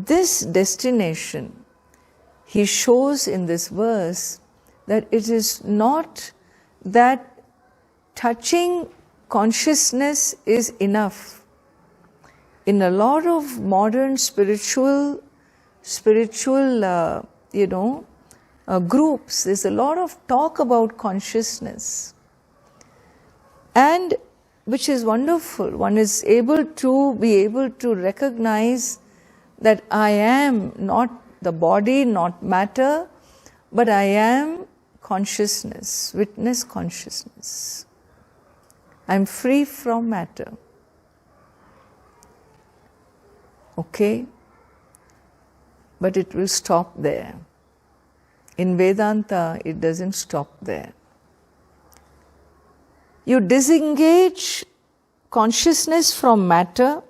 this destination, he shows in this verse that it is not that touching consciousness is enough. In a lot of modern spiritual groups, there's a lot of talk about consciousness, and which is wonderful. One is able to recognize that I am not the body, not matter, but I am consciousness, witness consciousness. I'm free from matter. Okay? But it will stop there. In Vedanta, it doesn't stop there. You disengage consciousness from matter,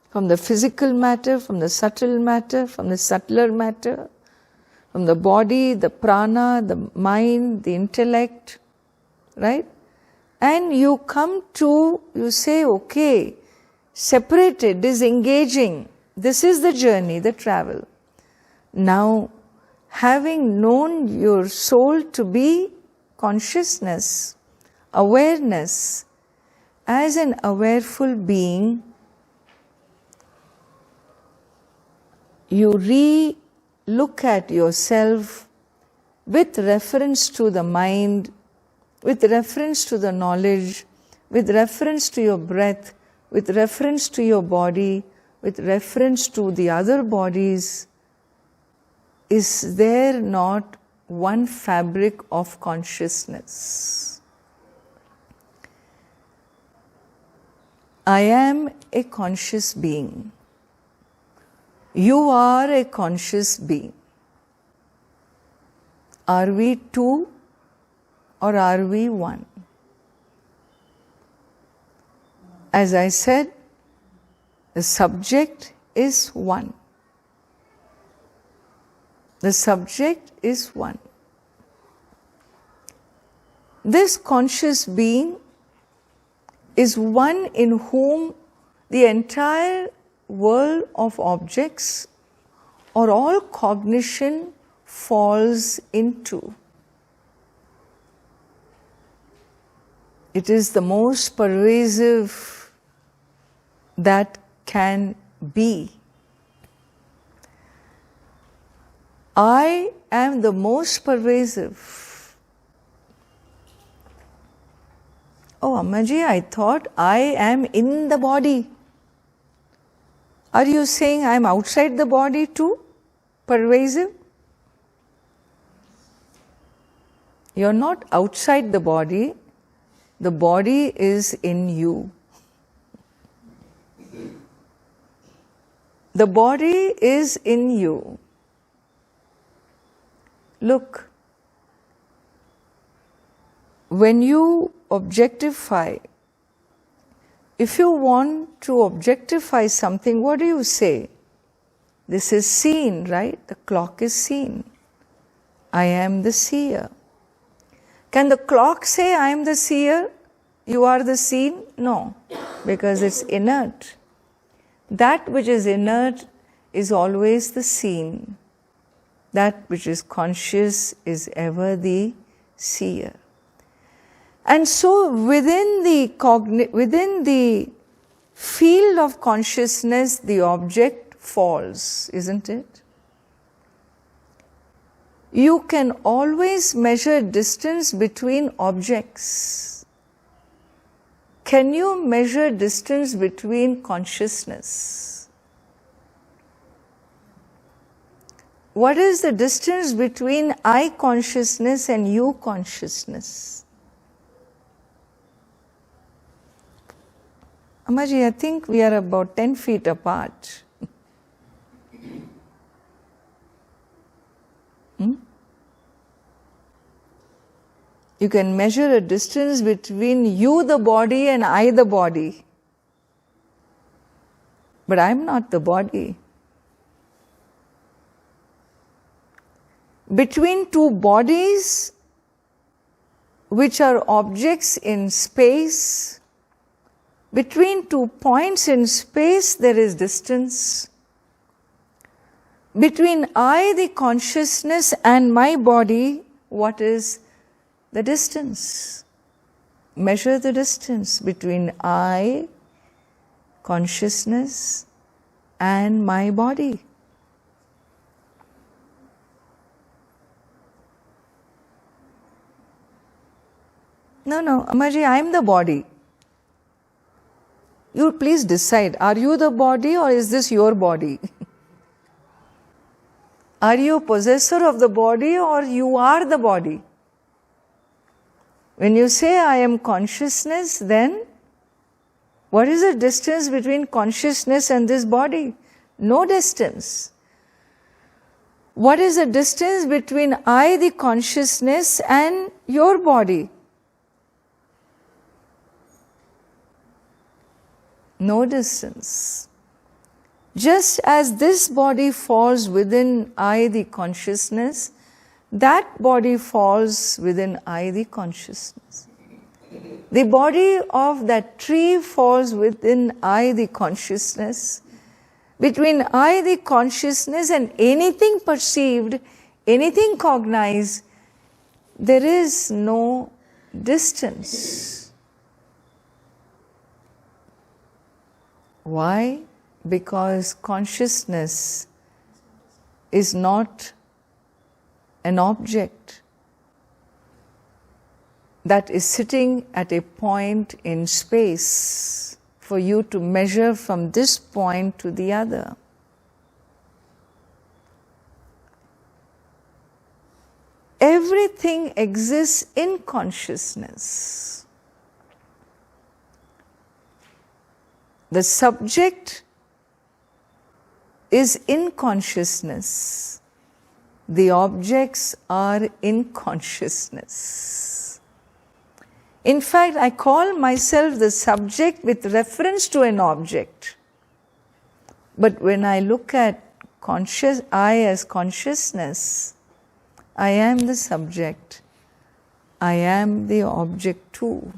from the physical matter, from the subtle matter, from the subtler matter, from the body, the prana, the mind, the intellect, right? And you say, okay, separated, disengaging. This is the journey, the travel. Now, having known your soul to be consciousness, awareness, as an awareful being, you re-look at yourself with reference to the mind, with reference to the knowledge, with reference to your breath, with reference to your body, with reference to the other bodies. Is there not one fabric of consciousness? I am a conscious being. You are a conscious being. Are we two or are we one? As I said, the subject is one. The subject is one. This conscious being is one in whom the entire world of objects or all cognition falls into. It is the most pervasive that can be. I am the most pervasive. Oh, Ammaji, I thought I am in the body. Are you saying I am outside the body too? Pervasive? You are not outside the body is in you. The body is in you. Look, when you objectify, if you want to objectify something, what do you say? This is seen, right? The clock is seen. I am the seer. Can the clock say, I am the seer, you are the seen? No, because it's inert. That which is inert is always the seen. That which is conscious is ever the seer. And so within the field of consciousness, the object falls, isn't it? You can always measure distance between objects. Can you measure distance between consciousness? What is the distance between I consciousness and you consciousness? Ammaji, I think we are about 10 feet apart. You can measure a distance between you the body and I the body. But I'm not the body. Between two bodies which are objects in space, between 2 points in space there is distance. Between I, the consciousness, and my body, what is the distance? Measure the distance between I, consciousness, and my body. No, Ammaji, I am the body. You please decide, are you the body or is this your body? Are you a possessor of the body or you are the body? When you say I am consciousness, then what is the distance between consciousness and this body? No distance. What is the distance between I, the consciousness, and your body? No distance. Just as this body falls within I, the consciousness, that body falls within I, the consciousness. The body of that tree falls within I, the consciousness. Between I, the consciousness, and anything perceived, anything cognized, there is no distance. Why? Because consciousness is not an object that is sitting at a point in space for you to measure from this point to the other. Everything exists in consciousness. The subject is in consciousness. The objects are in consciousness. In fact, I call myself the subject with reference to an object. But when I look at I as consciousness, I am the subject. I am the object too.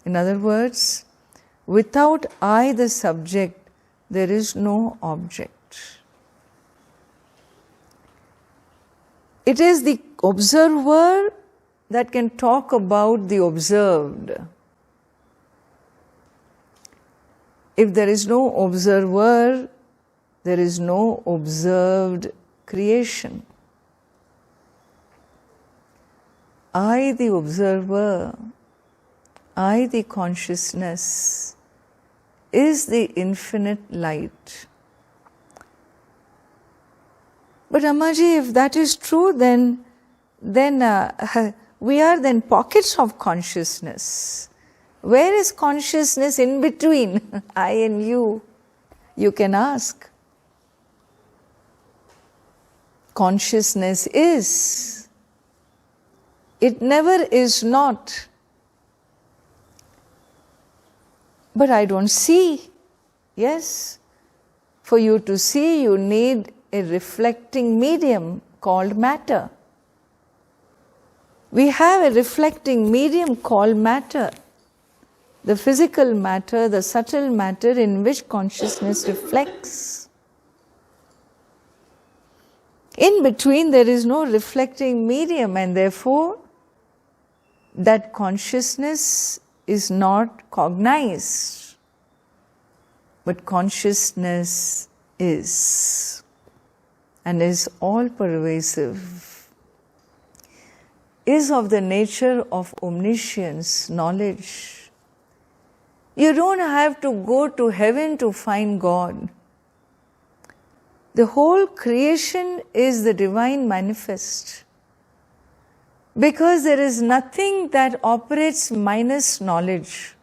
In other words, without I, the subject, there is no object. It is the observer that can talk about the observed. If there is no observer, there is no observed creation. I, the observer, I, the consciousness, is the infinite light. But Ammaji, if that is true, then we are then pockets of consciousness. Where is consciousness in between I and you? You can ask. Consciousness is. It never is not. But I don't see. Yes. For you to see, you need a reflecting medium called matter. We have a reflecting medium called matter. The physical matter, the subtle matter in which consciousness reflects. In between there is no reflecting medium, and therefore that consciousness is not cognized. But consciousness is, and is all pervasive, is of the nature of omniscience, knowledge. You don't have to go to heaven to find God. The whole creation is the divine manifest. Because there is nothing that operates minus knowledge.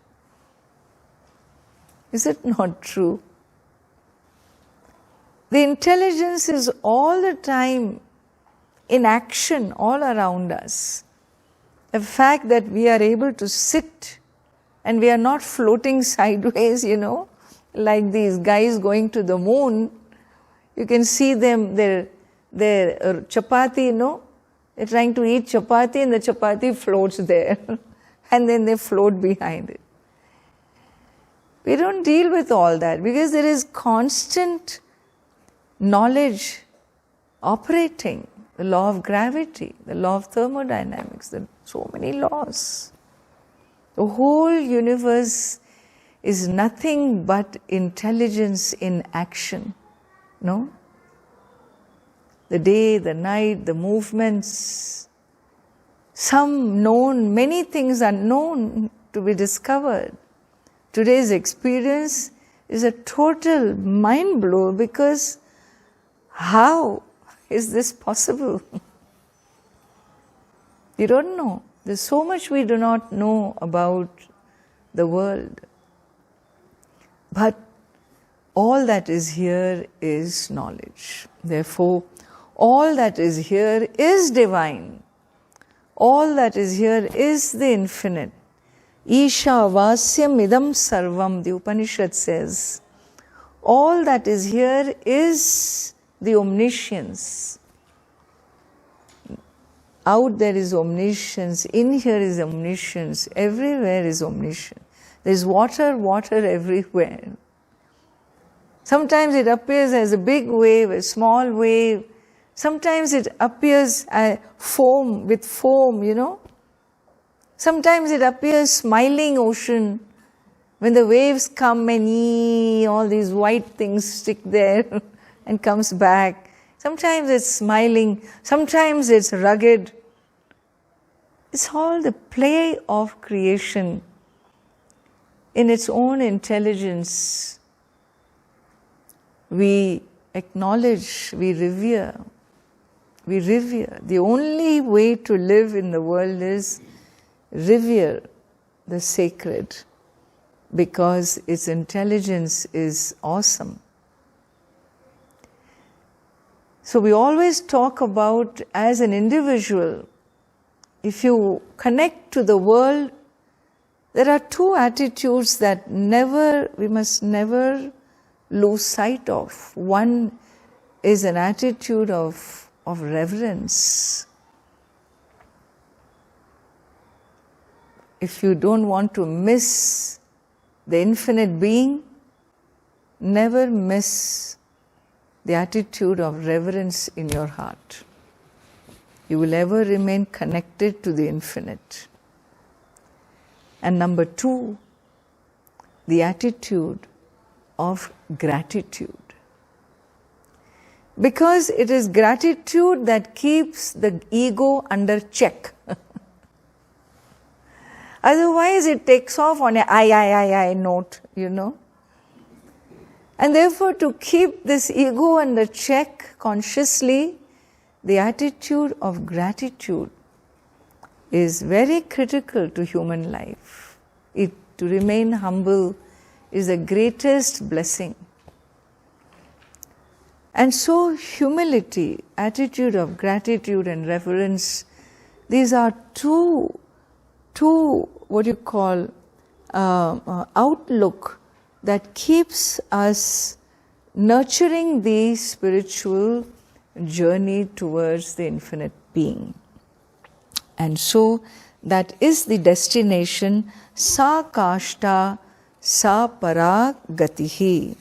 Is it not true? The intelligence is all the time in action all around us. The fact that we are able to sit and we are not floating sideways, like these guys going to the moon. You can see them, their chapati, they're trying to eat chapati and the chapati floats there and then they float behind it. We don't deal with all that because there is constant knowledge operating, the law of gravity, the law of thermodynamics, so many laws. The whole universe is nothing but intelligence in action, no? The day, the night, the movements, some known, many things unknown to be discovered. Today's experience is a total mind blow because how is this possible? You don't know. There's so much we do not know about the world. But all that is here is knowledge. Therefore, all that is here is divine. All that is here is the infinite. Isha vasyam idam sarvam, the Upanishad says. All that is here is the omniscience. Out there is omniscience, in here is omniscience, everywhere is omniscience. There is water, water everywhere. Sometimes it appears as a big wave, a small wave. Sometimes it appears as foam with foam, you know. Sometimes it appears smiling ocean. When the waves come and all these white things stick there and comes back. Sometimes it's smiling, sometimes it's rugged. It's all the play of creation in its own intelligence. We acknowledge, we revere. We revere. The only way to live in the world is revere the sacred, because its intelligence is awesome. So we always talk about, as an individual, if you connect to the world, there are two attitudes that we must never lose sight of. One is an attitude of reverence. If you don't want to miss the infinite being, never miss the attitude of reverence in your heart. You will ever remain connected to the infinite. And number two, the attitude of gratitude. Because it is gratitude that keeps the ego under check. Otherwise it takes off on a I note, you know. And therefore, to keep this ego under check consciously, the attitude of gratitude is very critical to human life. To remain humble is the greatest blessing. And so humility, attitude of gratitude and reverence, these are two what you call outlook that keeps us nurturing the spiritual journey towards the infinite being. And so that is the destination, sa kashta sa para gatihi.